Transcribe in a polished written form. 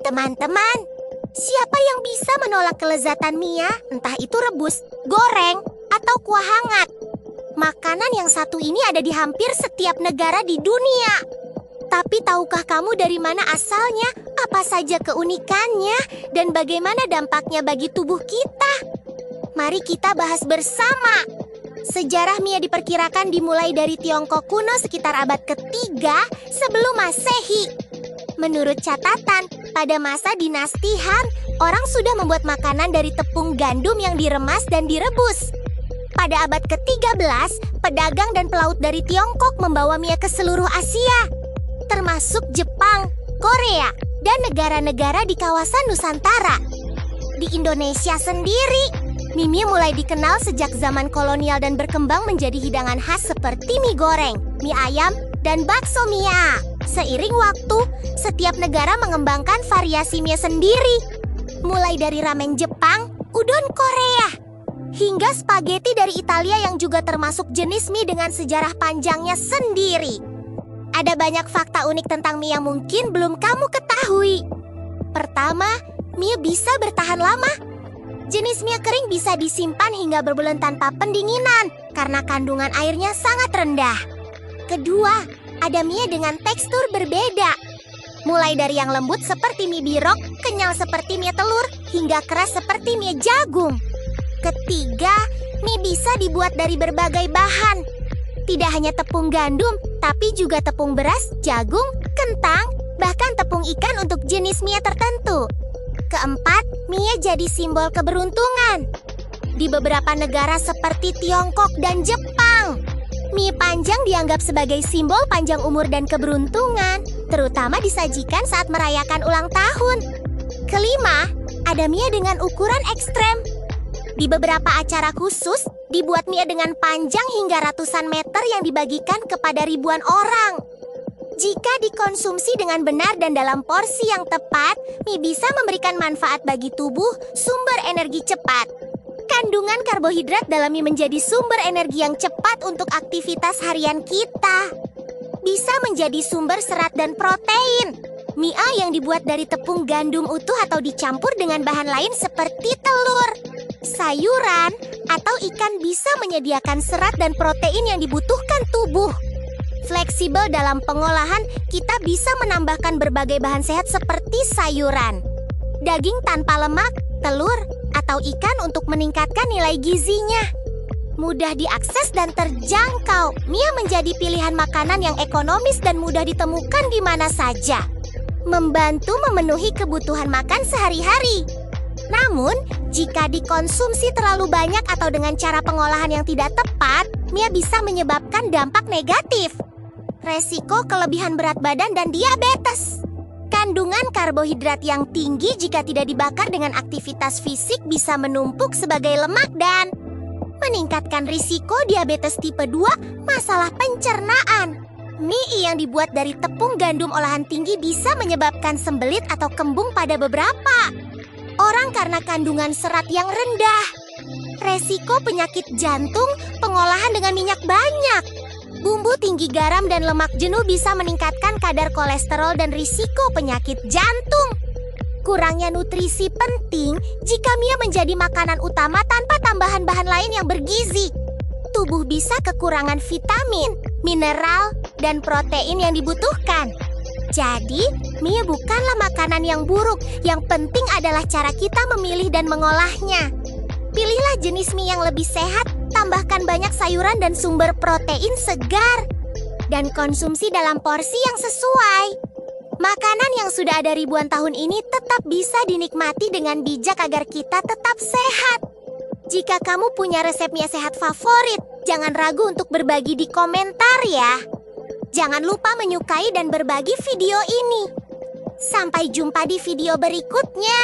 teman-teman, siapa yang bisa menolak kelezatan mie? Entah itu rebus, goreng, atau kuah hangat. Makanan yang satu ini ada di hampir setiap negara di dunia. Tapi tahukah kamu dari mana asalnya, apa saja keunikannya, dan bagaimana dampaknya bagi tubuh kita? Mari kita bahas bersama. Sejarah mie diperkirakan dimulai dari Tiongkok kuno sekitar abad ketiga sebelum Masehi. Menurut catatan, pada masa dinasti Han, orang sudah membuat makanan dari tepung gandum yang diremas dan direbus. Pada abad ke-13, pedagang dan pelaut dari Tiongkok membawa mie ke seluruh Asia, termasuk Jepang, Korea, dan negara-negara di kawasan Nusantara. Di Indonesia sendiri, mie mulai dikenal sejak zaman kolonial dan berkembang menjadi hidangan khas seperti mie goreng, mie ayam, dan bakso mie. Seiring waktu, setiap negara mengembangkan variasi mie sendiri. Mulai dari ramen Jepang, udon Korea, hingga spaghetti dari Italia yang juga termasuk jenis mie dengan sejarah panjangnya sendiri. Ada banyak fakta unik tentang mie yang mungkin belum kamu ketahui. Pertama, mie bisa bertahan lama. Jenis mie kering bisa disimpan hingga berbulan tanpa pendinginan karena kandungan airnya sangat rendah. Kedua, ada mie dengan tekstur berbeda. Mulai dari yang lembut seperti mie birok, kenyal seperti mie telur, hingga keras seperti mie jagung. Ketiga, mie bisa dibuat dari berbagai bahan. Tidak hanya tepung gandum, tapi juga tepung beras, jagung, kentang, bahkan tepung ikan untuk jenis mie tertentu. Keempat, mie jadi simbol keberuntungan. Di beberapa negara seperti Tiongkok dan Jepang, mie panjang dianggap sebagai simbol panjang umur dan keberuntungan, terutama disajikan saat merayakan ulang tahun. Kelima, ada mie dengan ukuran ekstrem. Di beberapa acara khusus, dibuat mie dengan panjang hingga ratusan meter yang dibagikan kepada ribuan orang. Jika dikonsumsi dengan benar dan dalam porsi yang tepat, mie bisa memberikan manfaat bagi tubuh, sumber energi cepat. Kandungan karbohidrat dalam mie menjadi sumber energi yang cepat untuk aktivitas harian kita. Bisa menjadi sumber serat dan protein. Mie yang dibuat dari tepung gandum utuh atau dicampur dengan bahan lain seperti telur, sayuran, atau ikan bisa menyediakan serat dan protein yang dibutuhkan tubuh. Fleksibel dalam pengolahan, kita bisa menambahkan berbagai bahan sehat seperti sayuran, daging tanpa lemak, telur, atau ikan untuk meningkatkan nilai gizinya. Mudah diakses dan terjangkau, mie menjadi pilihan makanan yang ekonomis dan mudah ditemukan di mana saja, membantu memenuhi kebutuhan makan sehari-hari. Namun, jika dikonsumsi terlalu banyak atau dengan cara pengolahan yang tidak tepat, mie bisa menyebabkan dampak negatif. Resiko kelebihan berat badan dan diabetes. Kandungan karbohidrat yang tinggi jika tidak dibakar dengan aktivitas fisik bisa menumpuk sebagai lemak dan meningkatkan risiko diabetes tipe 2, masalah pencernaan. Mie yang dibuat dari tepung gandum olahan tinggi bisa menyebabkan sembelit atau kembung pada beberapa orang karena kandungan serat yang rendah. Resiko penyakit jantung, pengolahan dengan minyak banyak. Bumbu tinggi garam dan lemak jenuh bisa meningkatkan kadar kolesterol dan risiko penyakit jantung. Kurangnya nutrisi penting jika mie menjadi makanan utama tanpa tambahan bahan lain yang bergizi. Tubuh bisa kekurangan vitamin, mineral, dan protein yang dibutuhkan. Jadi, mie bukanlah makanan yang buruk. Yang penting adalah cara kita memilih dan mengolahnya. Pilihlah jenis mie yang lebih sehat, tambahkan banyak sayuran dan sumber protein segar, dan konsumsi dalam porsi yang sesuai. Makanan yang sudah ada ribuan tahun ini tetap bisa dinikmati dengan bijak agar kita tetap sehat. Jika kamu punya resep mie sehat favorit, jangan ragu untuk berbagi di komentar ya. Jangan lupa menyukai dan berbagi video ini. Sampai jumpa di video berikutnya.